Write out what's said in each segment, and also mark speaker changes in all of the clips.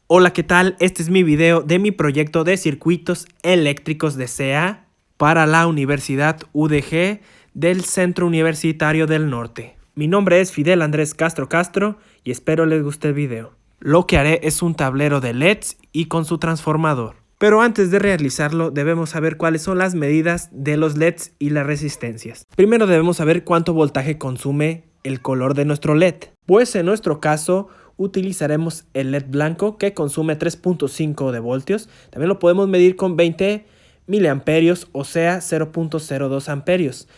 Speaker 1: Hola, ¿qué tal? Este es mi video de mi proyecto de circuitos eléctricos de CA para la Universidad UDG del Centro Universitario del Norte. Mi nombre es Fidel Andrés Castro Castro y espero les guste el video. Lo que haré es un tablero de LEDs y con su transformador. Pero antes de realizarlo debemos saber cuáles son las medidas de los LEDs y las resistencias. Primero debemos saber cuánto voltaje consume el color de nuestro LED. Pues en nuestro caso utilizaremos el LED blanco que consume 3.5 de voltios. También lo podemos medir con 20 miliamperios, o sea 0.02 amperios.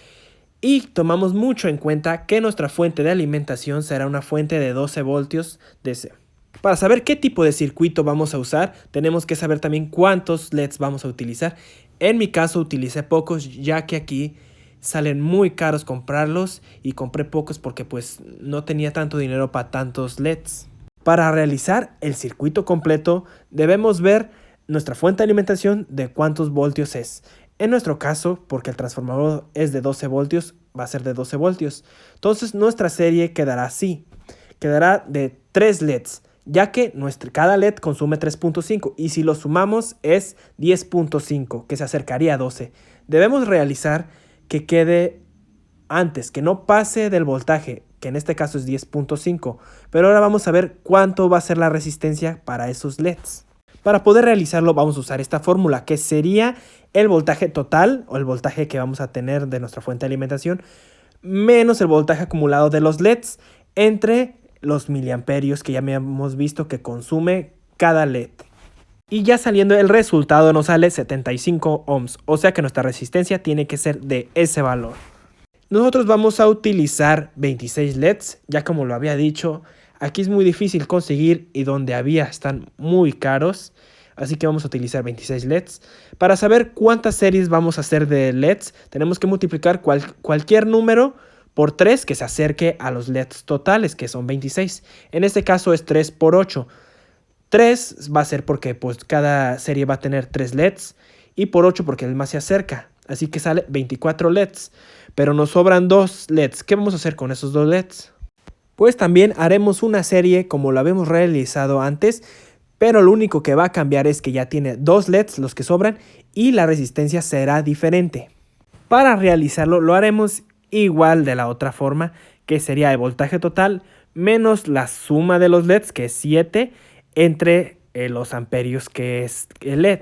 Speaker 1: Y tomamos mucho en cuenta que nuestra fuente de alimentación será una fuente de 12 voltios DC. Para saber qué tipo de circuito vamos a usar, tenemos que saber también cuántos LEDs vamos a utilizar. En mi caso utilicé pocos, ya que aquí salen muy caros comprarlos y compré pocos porque pues no tenía tanto dinero para tantos LEDs. Para realizar el circuito completo debemos ver nuestra fuente de alimentación de cuántos voltios es. En nuestro caso, porque el transformador es de 12 voltios, va a ser de 12 voltios. Entonces nuestra serie quedará así. Quedará de 3 LEDs, ya que cada LED consume 3.5 y si lo sumamos es 10.5, que se acercaría a 12. Debemos realizar que quede antes, que no pase del voltaje, que en este caso es 10.5. Pero ahora vamos a ver cuánto va a ser la resistencia para esos LEDs. Para poder realizarlo vamos a usar esta fórmula, que sería el voltaje total o el voltaje que vamos a tener de nuestra fuente de alimentación menos el voltaje acumulado de los LEDs entre los miliamperios que ya hemos visto que consume cada LED. Y ya saliendo el resultado nos sale 75 ohms, o sea que nuestra resistencia tiene que ser de ese valor. Nosotros vamos a utilizar 26 LEDs, ya como lo había dicho, aquí es muy difícil conseguir y donde había están muy caros, así que vamos a utilizar 26 LEDs. Para saber cuántas series vamos a hacer de LEDs, tenemos que multiplicar cualquier número por 3 que se acerque a los LEDs totales, que son 26. En este caso es 3 por 8. 3 va a ser porque pues cada serie va a tener 3 LEDs y por 8 porque el más se acerca. Así que sale 24 LEDs. Pero nos sobran 2 LEDs. ¿Qué vamos a hacer con esos 2 LEDs? Pues también haremos una serie como lo habíamos realizado antes. Pero lo único que va a cambiar es que ya tiene 2 LEDs los que sobran y la resistencia será diferente. Para realizarlo lo haremos igual de la otra forma, que sería el voltaje total menos la suma de los LEDs, que es 7, entre los amperios que es el LED.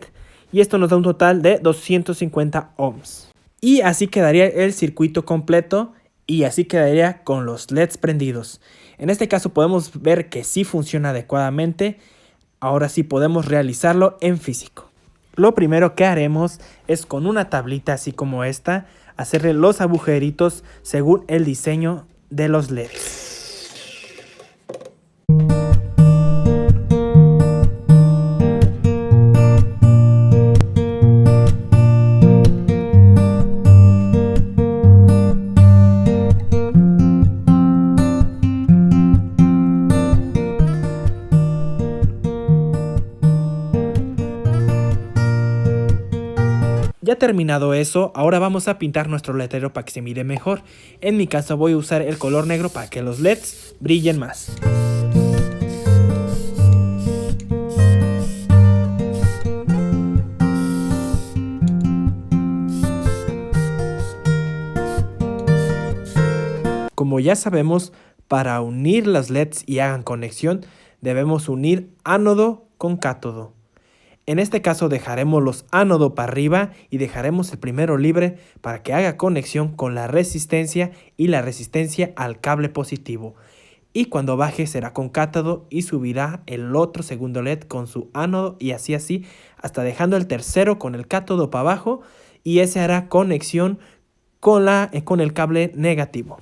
Speaker 1: Y esto nos da un total de 250 ohms. Y así quedaría el circuito completo y así quedaría con los LEDs prendidos. En este caso podemos ver que sí funciona adecuadamente. Ahora sí podemos realizarlo en físico. Lo primero que haremos es con una tablita así como esta, hacerle los agujeritos según el diseño de los LEDs. Ya terminado eso, ahora vamos a pintar nuestro letrero para que se mire mejor. En mi caso voy a usar el color negro para que los LEDs brillen más. Como ya sabemos, para unir las LEDs y hagan conexión, debemos unir ánodo con cátodo. En este caso dejaremos los ánodo para arriba y dejaremos el primero libre para que haga conexión con la resistencia y la resistencia al cable positivo. Y cuando baje será con cátodo y subirá el otro segundo LED con su ánodo y así hasta dejando el tercero con el cátodo para abajo y ese hará conexión con el cable negativo.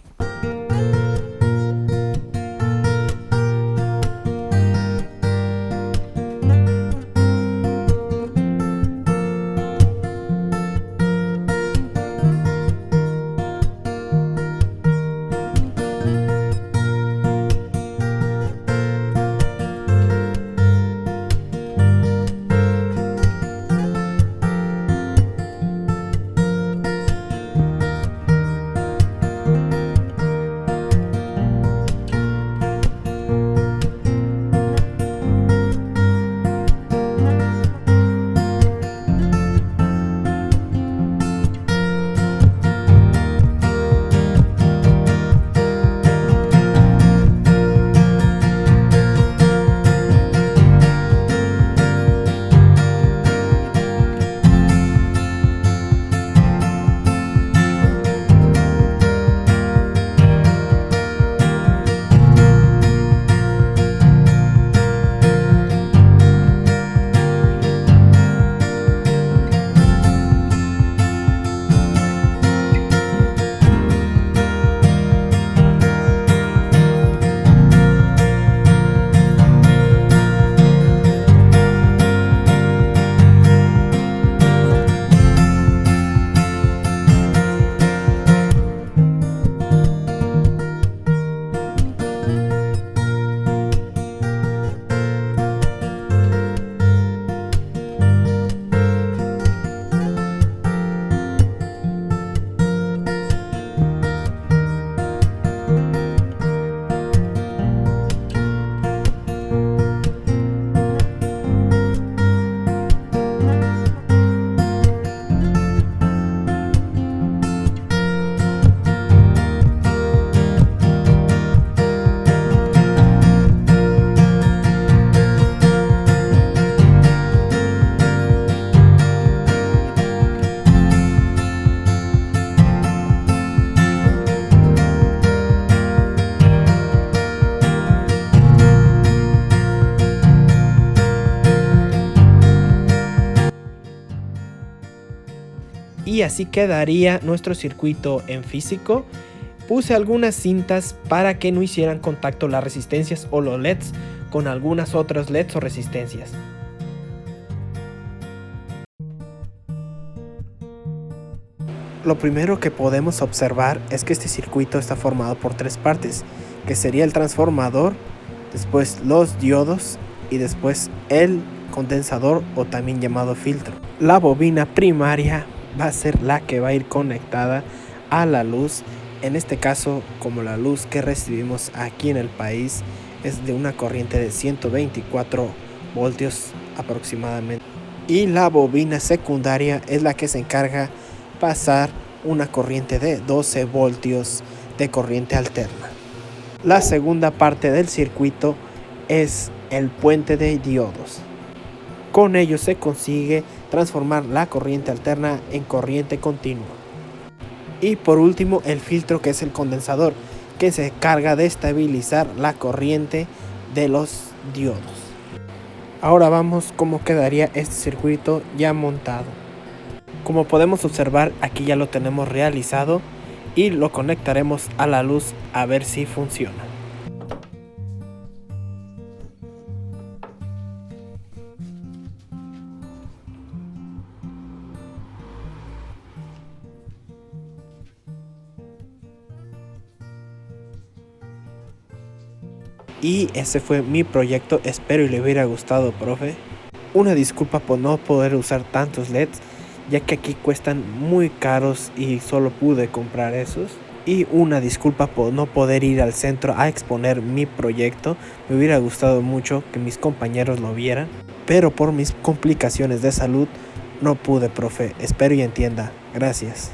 Speaker 1: Y así quedaría nuestro circuito en físico. Puse algunas cintas para que no hicieran contacto las resistencias o los LEDs con algunas otras LEDs o resistencias. Lo primero que podemos observar es que este circuito está formado por tres partes, que sería el transformador, después los diodos y después el condensador o también llamado filtro. La bobina primaria va a ser la que va a ir conectada a la luz. En este caso, como la luz que recibimos aquí en el país es de una corriente de 124 voltios aproximadamente. Y la bobina secundaria es la que se encarga pasar una corriente de 12 voltios de corriente alterna. La segunda parte del circuito es el puente de diodos. Con ello se consigue transformar la corriente alterna en corriente continua. Y por último, el filtro, que es el condensador, que se encarga de estabilizar la corriente de los diodos. Ahora vamos cómo quedaría este circuito ya montado. Como podemos observar, aquí ya lo tenemos realizado y lo conectaremos a la luz a ver si funciona. Y ese fue mi proyecto, espero y le hubiera gustado, profe. Una disculpa por no poder usar tantos LEDs, ya que aquí cuestan muy caros y solo pude comprar esos. Y una disculpa por no poder ir al centro a exponer mi proyecto. Me hubiera gustado mucho que mis compañeros lo vieran, pero por mis complicaciones de salud no pude, profe. Espero y entienda. Gracias.